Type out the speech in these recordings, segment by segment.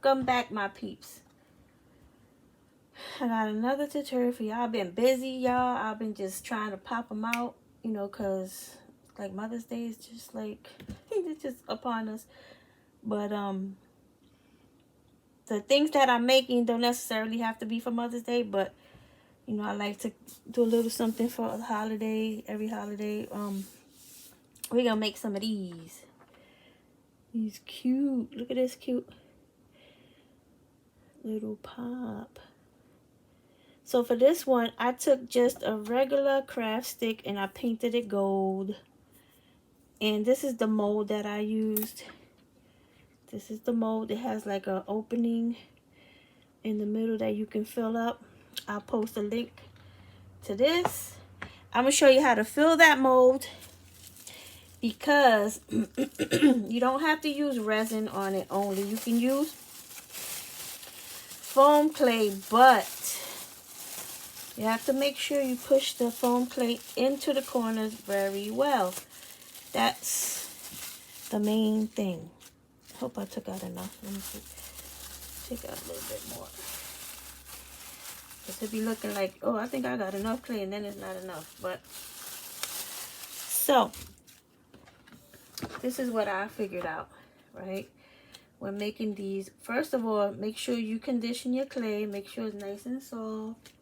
Welcome back, my peeps. I got another tutorial for y'all. I've been busy, y'all. I've been just trying to pop them out, you know, because like Mother's Day is just like, it's just upon us. But the things that I'm making don't necessarily have to be for Mother's Day, but you know, I like to do a little something for a holiday, every holiday. We're gonna make some of these. These cute. Look at this cute little pop. So for this one, I took just a regular craft stick and I painted it gold. And this is the mold that I used. This is the mold. It has like an opening in the middle that you can fill up. I'll post a link to this. I'm gonna show you how to fill that mold, because you don't have to use resin on it only. You can use foam clay, but you have to make sure you push the foam clay into the corners very well. That's the main thing. I hope I took out enough. Let me see. Take out a little bit more. Because it'd be looking like, oh, I think I got enough clay, and then it's not enough. But so this is what I figured out, right? When making these, first of all, make sure you condition your clay. Make sure it's nice and soft.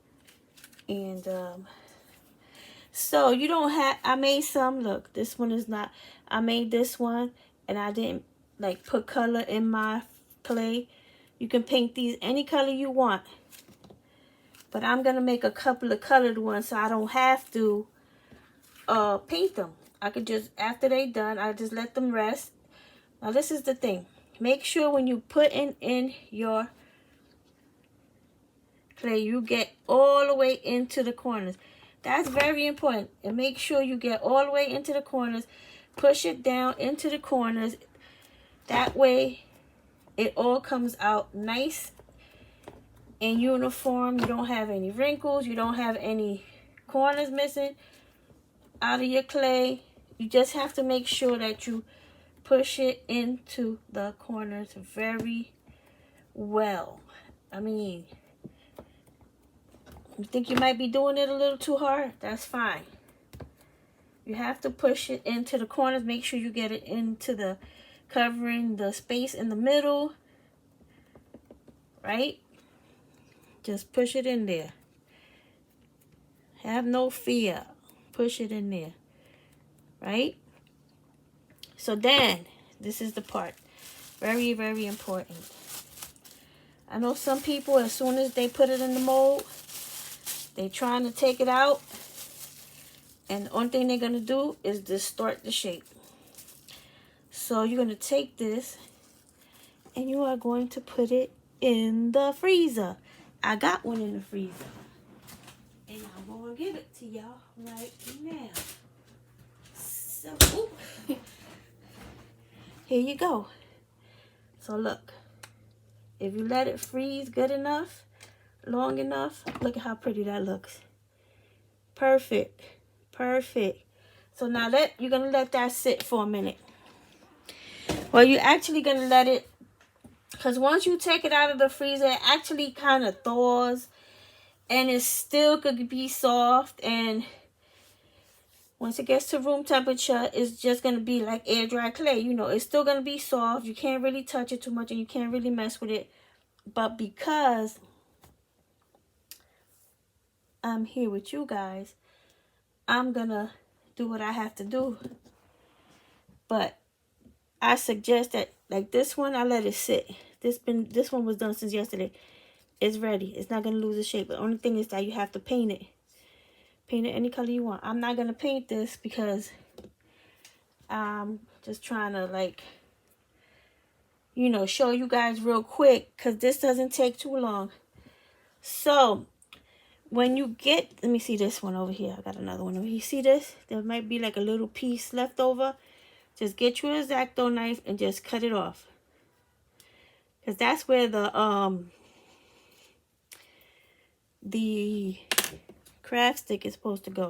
And so you don't have, I made some, look, this one is not, I made this one and I didn't like put color in my clay. You can paint these any color you want, but I'm gonna make a couple of colored ones so I don't have to paint them. I could just, after they done, I just let them rest. Now this is the thing. Make sure when you put in your clay, you get all the way into the corners. That's very important. And make sure you get all the way into the corners. Push it down into the corners. That way it all comes out nice and uniform. You don't have any wrinkles. You don't have any corners missing out of your clay. You just have to make sure that you push it into the corners very well. I mean, you think you might be doing it a little too hard? That's fine. You have to push it into the corners. Make sure you get it into the, covering the space in the middle. Right? Just push it in there. Have no fear. Push it in there. Right? So then, this is the part. Very, very important. I know some people, as soon as they put it in the mold, they trying to take it out. And the only thing they're going to do is distort the shape. So you're going to take this and you are going to put it in the freezer. I got one in the freezer. And I'm going to give it to y'all right now. So, here you go. So look. If you let it freeze good enough, long enough, look at how pretty that looks. Perfect. Perfect. So now you're going to let that sit for a minute. Well, you're actually going to let it, because once you take it out of the freezer, it actually kind of thaws. And it still could be soft. And once it gets to room temperature, it's just going to be like air dry clay. You know, it's still going to be soft. You can't really touch it too much and you can't really mess with it. But because I'm here with you guys, I'm going to do what I have to do. But I suggest that, like this one, I let it sit. This one was done since yesterday. It's ready. It's not going to lose its shape. The only thing is that you have to paint it. Paint it any color you want. I'm not going to paint this because I'm just trying to, like, you know, show you guys real quick, because this doesn't take too long. So when you get, let me see this one over here. I got another one over here. You see this? There might be like a little piece left over. Just get you an X-Acto knife and just cut it off. Because that's where the craft stick is supposed to go.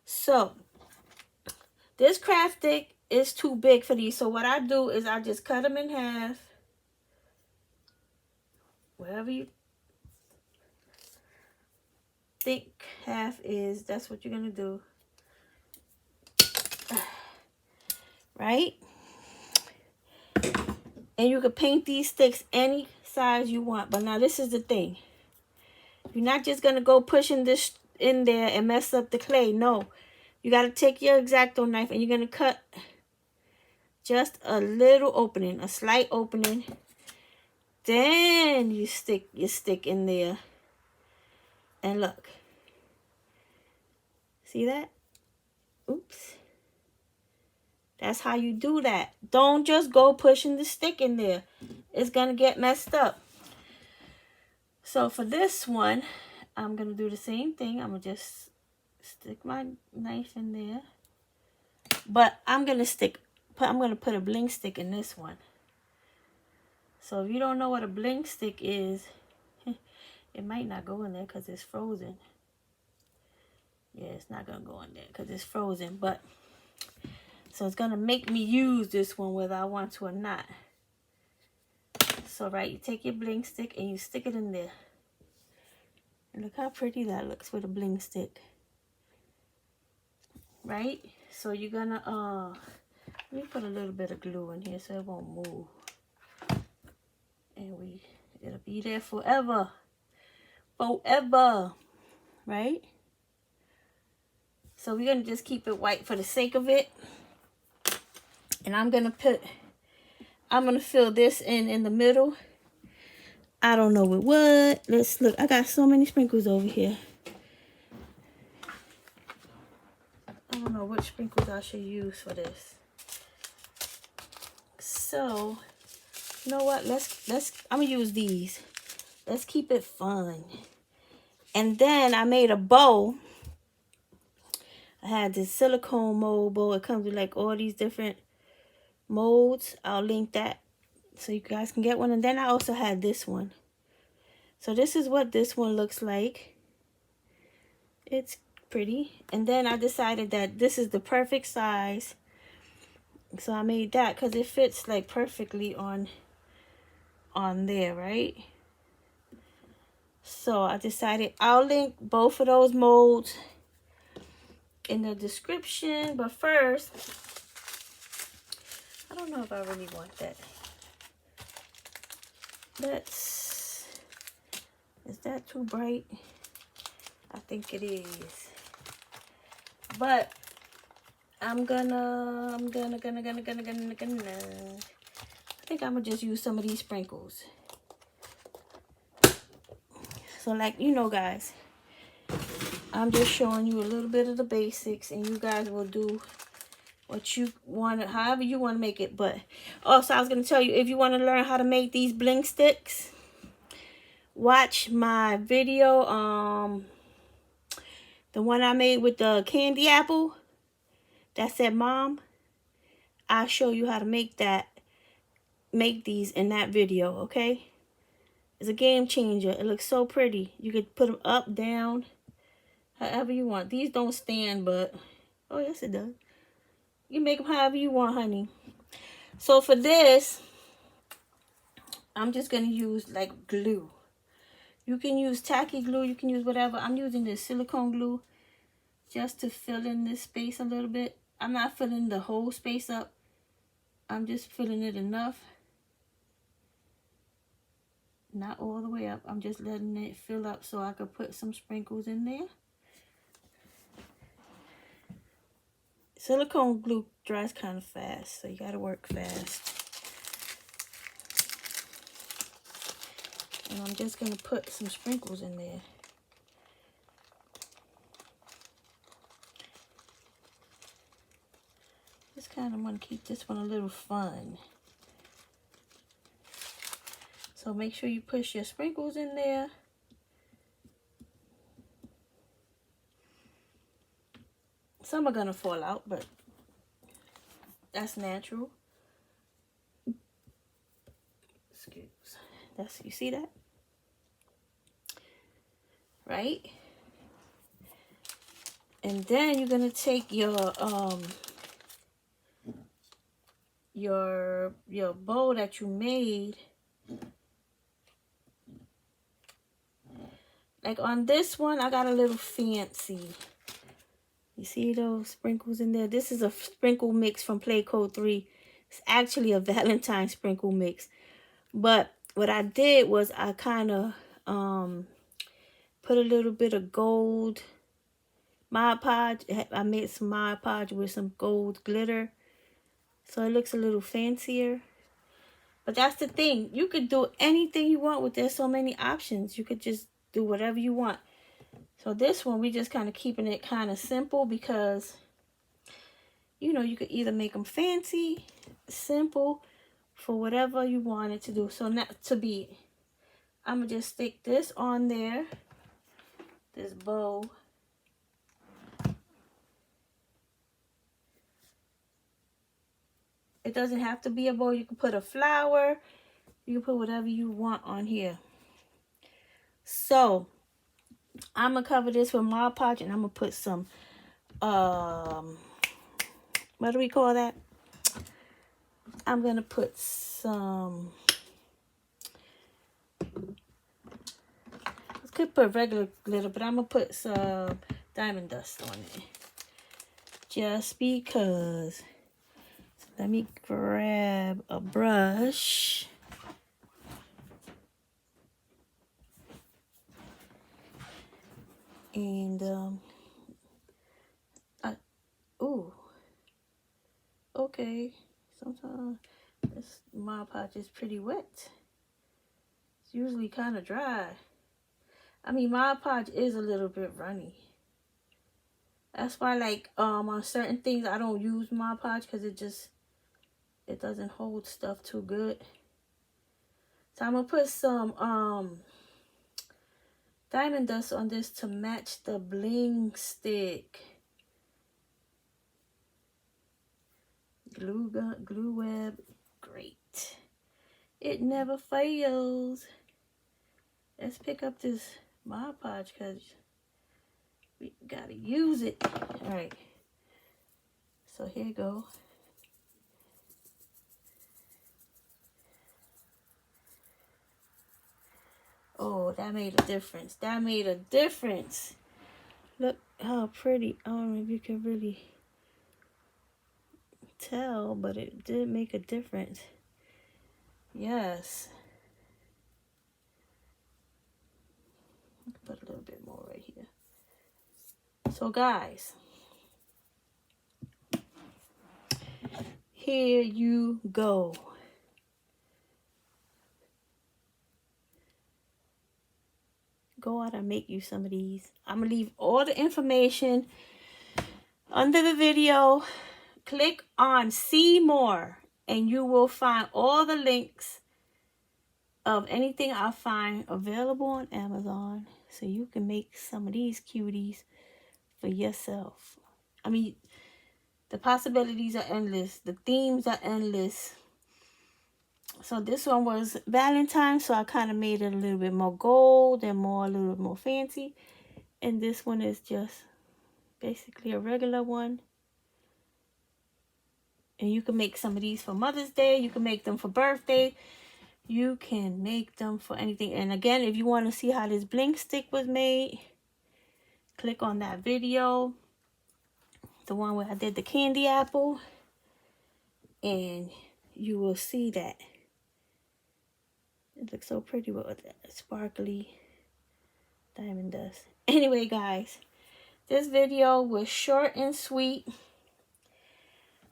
So this craft stick is too big for these. So what I do is I just cut them in half. wherever you think half is, that's what you're gonna do. Right? And you can paint these sticks any size you want. But now this is the thing. You're not just gonna go pushing this in there and mess up the clay. No. You gotta take your X-Acto knife and you're gonna cut just a little opening, a slight opening. Then you stick your stick in there. And look. See that? Oops. That's how you do that. Don't just go pushing the stick in there. It's going to get messed up. So for this one, I'm going to do the same thing. I'm going to just stick my knife in there. But I'm going to put a bling stick in this one. So if you don't know what a bling stick is, it might not go in there because it's frozen. Yeah, it's not going to go in there because it's frozen. But so it's going to make me use this one whether I want to or not. So, right, you take your bling stick and you stick it in there. And look how pretty that looks with a bling stick. Right? So you're going to, let me put a little bit of glue in here so it won't move. And it'll be there forever. Forever. Right? So we're going to just keep it white for the sake of it. And I'm going to fill this in the middle. I don't know with what. Let's look. I got so many sprinkles over here. I don't know which sprinkles I should use for this. So, you know what? I'm going to use these. Let's keep it fun. And then I made a bow. I had this silicone mold bowl. It comes with like all these different molds. I'll link that so you guys can get one. And then I also had this one. So this is what this one looks like. It's pretty. And then I decided that this is the perfect size. So I made that because it fits like perfectly on there, right? So I decided I'll link both of those molds in the description. But first, I don't know if I really want that. Is that too bright? I think it is. But I'm gonna I think I'm gonna just use some of these sprinkles. So like, you know, guys, I'm just showing you a little bit of the basics and you guys will do what you want, however you want to make it. But also I was going to tell you, if you want to learn how to make these bling sticks, watch my video, the one I made with the candy apple that said Mom. I'll show you how to make these in that video, okay? It's a game changer. It looks so pretty. You could put them up, down, however you want. These don't stand, but oh yes it does. You make them however you want, honey. So for this, I'm just going to use like glue. You can use tacky glue. You can use whatever. I'm using this silicone glue just to fill in this space a little bit. I'm not filling the whole space up. I'm just filling it enough. Not all the way up. I'm just letting it fill up so I could put some sprinkles in there. Silicone glue dries kind of fast, so you got to work fast. And I'm just going to put some sprinkles in there. Just kind of want to keep this one a little fun. So make sure you push your sprinkles in there. Some are going to fall out, but that's natural. You see that? Right? And then you're going to take your bow that you made like on this one, I got a little fancy. You see those sprinkles in there? This is a sprinkle mix from Play Code 3. It's actually a Valentine sprinkle mix. But what I did was I kind of put a little bit of gold Mod Podge. I made some Mod Podge with some gold glitter. So it looks a little fancier. But that's the thing. You could do anything you want with this. So many options. You could just do whatever you want. So this one, we just kind of keeping it kind of simple because, you know, you could either make them fancy, simple, for whatever you want it to do. So not to be, I'm going to just stick this on there, this bow. It doesn't have to be a bow. You can put a flower. You can put whatever you want on here. So I'm going to cover this with Mod Podge, and I'm going to put some, what do we call that? I'm going to put some, I could put regular glitter, but I'm going to put some diamond dust on it. Just because. So let me grab a brush. And, ooh, okay, sometimes this Mod Podge is pretty wet. It's usually kind of dry. I mean, Mod Podge is a little bit runny. That's why, like, on certain things, I don't use Mod Podge because it doesn't hold stuff too good. So I'm going to put some, diamond dust on this to match the bling stick. Glue web, great. It never fails. Let's pick up this Mod Podge because we gotta use it. All right. So here you go. Oh, that made a difference. That made a difference. Look how pretty. I don't know if you can really tell, but it did make a difference. Yes. Put a little bit more right here. So guys, here you go. Go out and make you some of these. I'm going to leave all the information under the video. Click on see more and you will find all the links of anything I find available on Amazon. So you can make some of these cuties for yourself. I mean, the possibilities are endless. The themes are endless. So this one was Valentine, so I kind of made it a little bit more gold and a little bit more fancy. And this one is just basically a regular one. And you can make some of these for Mother's Day. You can make them for birthday. You can make them for anything. And again, if you want to see how this bling stick was made, click on that video. The one where I did the candy apple. And you will see that. It looks so pretty with that sparkly diamond dust. Anyway, guys, this video was short and sweet.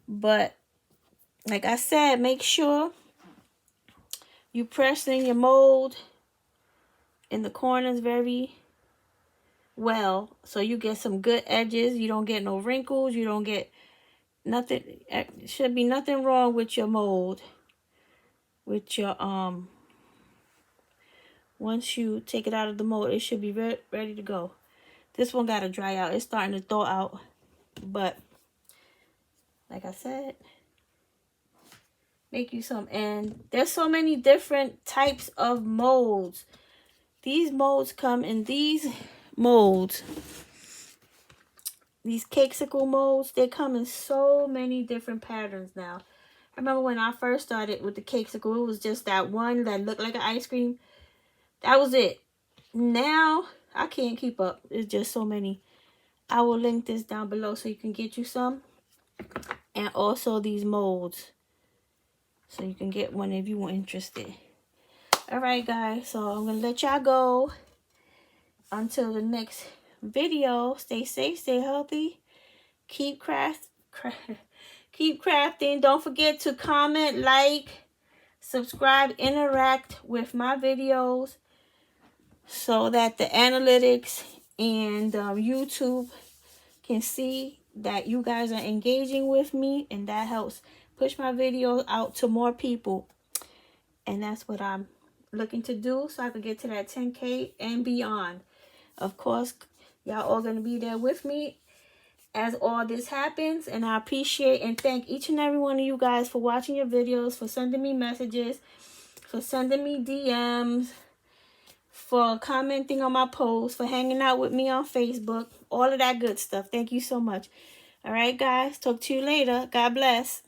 But like I said, make sure you press in your mold in the corners very well. So you get some good edges. You don't get no wrinkles. You don't get nothing. Should be nothing wrong with your mold. With your, once you take it out of the mold, it should be ready to go. This one got to dry out. It's starting to thaw out. But like I said, make you some. And there's so many different types of molds. These molds come in these molds. These Cakesicle molds, they come in so many different patterns now. I remember when I first started with the Cakesicle, it was just that one that looked like an ice cream. That was it. Now, I can't keep up. It's just so many. I will link this down below so you can get you some. And also these molds. So you can get one if you are interested. Alright guys, so I'm going to let y'all go. Until the next video, stay safe, stay healthy. Keep crafting. Don't forget to comment, like, subscribe, interact with my videos so that the analytics and YouTube can see that you guys are engaging with me, and that helps push my videos out to more people. And that's what I'm looking to do so I can get to that 10K and beyond. Of course, y'all all going to be there with me as all this happens, and I appreciate and thank each and every one of you guys for watching your videos, for sending me messages, for sending me DMs, for commenting on my posts, for hanging out with me on Facebook, all of that good stuff. Thank you so much. All right, guys, talk to you later. God bless.